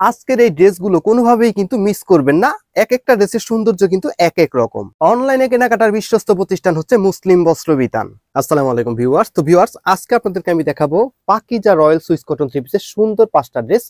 আজকের এই ড্রেসগুলো কোনোভাবেই কিন্তু মিস করবেন না। এক একটা ড্রেসের সৌন্দর্য কিন্তু এক এক রকম। অনলাইনে কেনাকাটার বিশ্বস্ত প্রতিষ্ঠান হচ্ছে মুসলিম বস্ত্র বিতান। আসসালামু আলাইকুম ভিউয়ার্স। তো ভিউয়ার্স, আজকে আপনাদেরকে আমি দেখাবো Pakiza royal Swiss cotton three পিসের সুন্দর 5টা ড্রেস।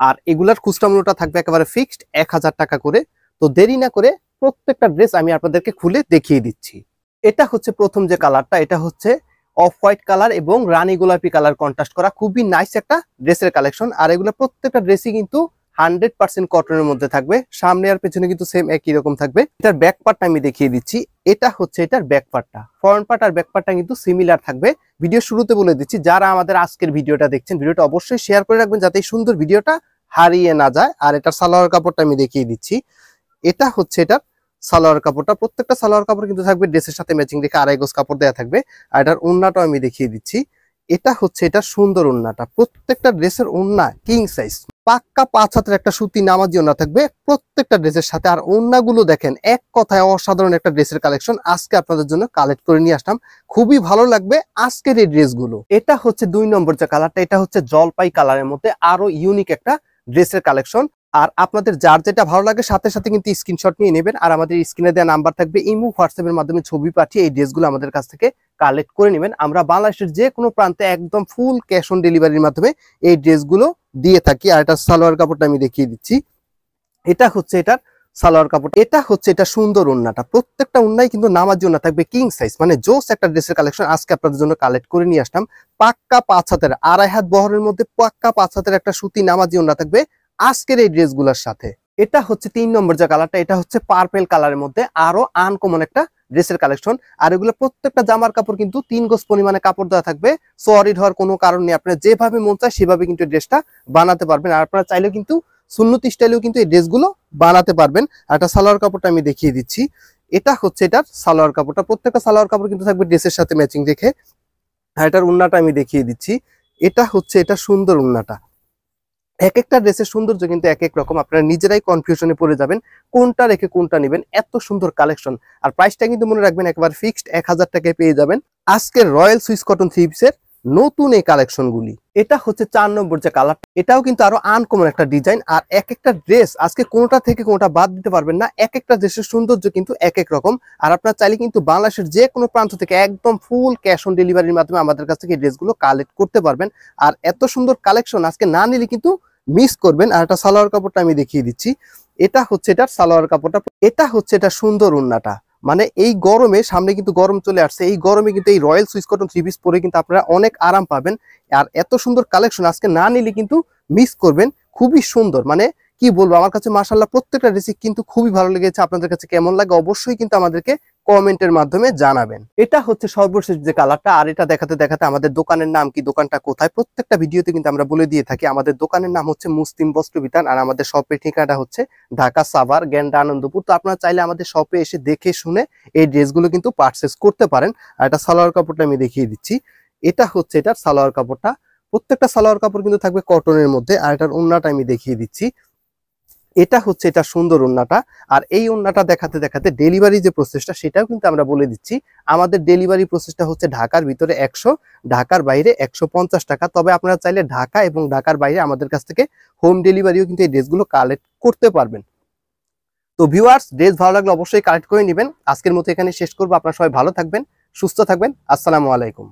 আর এগুলার খুচরা মূল্যটা থাকবে একেবারে ফিক্সড 1000 টাকা করে। তো দেরি না করে প্রত্যেকটা ড্রেস আমি আপনাদেরকে খুলে দেখিয়ে দিচ্ছি। এটা হচ্ছে প্রথম যে কালারটা, এটা হচ্ছে অফ হোয়াইট কালার এবং রানী গোলাপি কালার কন্ট্রাস্ট করা, খুবই নাইস একটা ড্রেসের কালেকশন। আর এগুলো প্রত্যেকটা ড্রেসই কিন্তু 100% কটনের মধ্যে থাকবে। সামনে আর পেছনে কিন্তু সেম একই রকম থাকবে। এটার ব্যাক পার্টটা আমি দেখিয়ে দিচ্ছি। এটা হচ্ছে এটার ব্যাক পার্টটা, ফ্রন্ট পার্ট আর ব্যাক পার্টটা কিন্তু সিমিলার থাকবে। ভিডিও শুরুতে বলে দিচ্ছি, যারা আমাদের আজকের ভিডিওটা দেখছেন, ভিডিওটা অবশ্যই শেয়ার করে রাখবেন যাতে এই সুন্দর ভিডিওটা হারিয়ে না যায়। আর এটার সালোয়ার কাপড়টা আমি দেখিয়ে দিচ্ছি। এটা হচ্ছে এটার সালোয়ার কাপড়টা, প্রত্যেকটা সালোয়ার কাপড় কিন্তু থাকবে ড্রেসের সাথে ম্যাচিং রেখে 2.5 গজ কাপড় দেওয়া থাকবে। আর এটার ওড়নাটাও আমি দেখিয়ে দিচ্ছি। এটা হচ্ছে এটা সুন্দর ওড়নাটা, প্রত্যেকটা ড্রেসের ওড়না কিং সাইজ, পাক্কা 5 হাতের একটা সুতি নামাজি ওড়না থাকবে প্রত্যেকটা ড্রেসের সাথে। আর ওড়নাগুলো দেখেন, এক কথায় অসাধারণ একটা ড্রেসের কালেকশন আজকে আপনাদের জন্য কালেক্ট করে নিয়ে আসলাম। খুবই ভালো লাগবে আজকের এই ড্রেসগুলো। এটা হচ্ছে 2 নম্বর যে কালারটা, এটা হচ্ছে জলপাই কালারের মধ্যে আরো ইউনিক একটা ড্রেসের কালেকশন। আর আপনাদের যার যেটা ভালো লাগে সাথে সাথে কিন্তু স্ক্রিনশট নিয়ে নেবেন। আর আমাদের স্ক্রিনে দেওয়া নাম্বার থাকবে, ইমো হোয়াটসঅ্যাপের মাধ্যমে ছবি পাঠিয়ে এই ড্রেসগুলো আমাদের কাছ থেকে কালেক্ট করে নেবেন। আমরা বাংলাদেশের যে কোনো প্রান্তে একদম ফুল ক্যাশ অন ডেলিভারির মাধ্যমে এই ড্রেসগুলো দিয়ে থাকি। আর এটা সালোয়ার কাপড়টা আমি দেখিয়ে দিচ্ছি। এটা হচ্ছে এটার সালোয়ার কাপড়। এটা হচ্ছে এটা সুন্দর ওড়নাটা, প্রত্যেকটা ওড়নাই কিন্তু নামাজি ওড়না থাকবে কিং সাইজ, মানে জোস একটা ড্রেসের কালেকশন আজকে আপনাদের জন্য কালেক্ট করে নিয়ে আসলাম। পাক্কা 5 হাতের 2.5 হাত বহরের মধ্যে পাক্কা 5 হাতের একটা সুতি নামাজি ওড়না থাকবে আজকের এই ড্রেসগুলোর সাথে। এটা হচ্ছে 3 নম্বর যে কালারটা, এটা হচ্ছে পার্পেল কালারের মধ্যে আরো আনকমন একটা ড্রেসের কালেকশন। আর এগুলো প্রত্যেকটা জামার কাপড় কিন্তু 3 গজ পরিমাণে কাপড় দেওয়া থাকবে। সরিড হওয়ার কোনো কারণ নেই, আপনারা যেভাবে মন চায় সেভাবে কিন্তু ড্রেসটা বানাতে পারবেন। আর আপনারা চাইলেও কিন্তু সুন্নতি স্টাইলেও কিন্তু এই ড্রেসগুলো বানাতে পারবেন। আর এটা সালোয়ার কাপড়টা আমি দেখিয়ে দিচ্ছি। এটা হচ্ছে এটার সালোয়ার কাপড়টা, প্রত্যেকটা সালোয়ার কাপড় কিন্তু থাকবে ড্রেসের সাথে ম্যাচিং রেখে। আর এটার ওড়নাটা আমি দেখিয়ে দিচ্ছি। এটা হচ্ছে এটা সুন্দর ওড়নাটা। এক একটা ড্রেসের সৌন্দর্য কিন্তু এক এক রকম, আপনারা নিজেরাই কনফিউশনে পড়ে যাবেন কোনটা রেখে কোনটা নেবেন। এত সুন্দর কালেকশন। আর প্রাইসটা কিন্তু মনে রাখবেন একবার ফিক্সড 1000 টাকায় পেয়ে যাবেন আজকের রয়্যাল সুইস কটন থ্রি পিসের নতুন এই কালেকশনগুলি। এটা হচ্ছে 4 নম্বর যে কালার, এটাও কিন্তু আরো আনকমন একটা ডিজাইন। আর এক একটা ড্রেস আজকে কোনোটা থেকে কোনোটা বাদ দিতে পারবেন না, এক একটা ড্রেসের সৌন্দর্য কিন্তু এক এক রকম। আর আপনারা চাইলে কিন্তু বাংলাদেশের যে কোনো প্রান্ত থেকে একদম ফুল ক্যাশ অন ডেলিভারির মাধ্যমে আমাদের কাছ থেকে এই ড্রেসগুলো কালেক্ট করতে পারবেন। আর এত সুন্দর কালেকশন আজকে না নিলে কিন্তু মিস করবেন। আর একটা সালোয়ার কাপড়টা আমি দেখিয়ে দিচ্ছি। এটা হচ্ছে এটার সালোয়ার কাপড়টা। এটা হচ্ছে এটা সুন্দর ওড়নাটা, মানে এই গরমে, সামনে কিন্তু গরম চলে আসছে, এই গরমে কিন্তু এই royal Swiss cotton three piece পরে কিন্তু আপনারা অনেক আরাম পাবেন। আর এত সুন্দর কালেকশন আজকে না নিলে কিন্তু মিস করবেন। খুবই সুন্দর, মানে কি বলবো, আমার কাছে মাশাআল্লাহ প্রত্যেকটা ড্রেস কিন্তু খুবই ভালো লেগেছে। আপনাদের কাছে কেমন লাগে অবশ্যই কিন্তু আমাদেরকে কমেন্টের মাধ্যমে জানাবেন। এটা হচ্ছে সর্বশেষ যে কালারটা। আর এটা দেখাতে দেখাতে আমাদের দোকানের নাম কি, দোকানটা কোথায়, প্রত্যেকটা ভিডিওতে কিন্তু আমরা বলে দিয়ে থাকি। আমাদের দোকানের নাম হচ্ছে মুসলিম বস্ত্র বিতান। আর আমাদের শপের ঠিকানাটা হচ্ছে ঢাকা সাভার গ্যান্ডা আনন্দপুর। তো আপনারা চাইলে আমাদের শপে এসে দেখে শুনে এই ড্রেসগুলো কিন্তু পারচেস করতে পারেন। আর এটা সালোয়ার কাপড়টা আমি দেখিয়ে দিচ্ছি। এটা হচ্ছে এটার সালোয়ার কাপড়টা, প্রত্যেকটা সালোয়ার কাপড় কিন্তু থাকবে কটনের মধ্যে। আর এটার ওড়নাটা আমি দেখিয়ে দিচ্ছি। এটা হচ্ছে এটা সুন্দর ওড়নাটা। আর এই ওড়নাটা দেখাতে দেখাতে ডেলিভারি যে প্রসেসটা সেটাও কিন্তু আমরা বলে দিচ্ছি। আমাদের ডেলিভারি প্রসেসটা হচ্ছে ঢাকার ভিতরে 100, ঢাকার বাইরে 150 টাকা। তবে আপনারা চাইলে ঢাকা এবং ঢাকার বাইরে আমাদের কাছ থেকে হোম ডেলিভারিও কিন্তু এই ড্রেসগুলো কালেক্ট করতে পারবেন। তো ভিউয়ার্স, ড্রেস ভালো লাগলে অবশ্যই কালেক্ট করে নেবেন। আজকের মতো এখানে শেষ করবো। আপনারা সবাই ভালো থাকবেন, সুস্থ থাকবেন। আসসালামু আলাইকুম।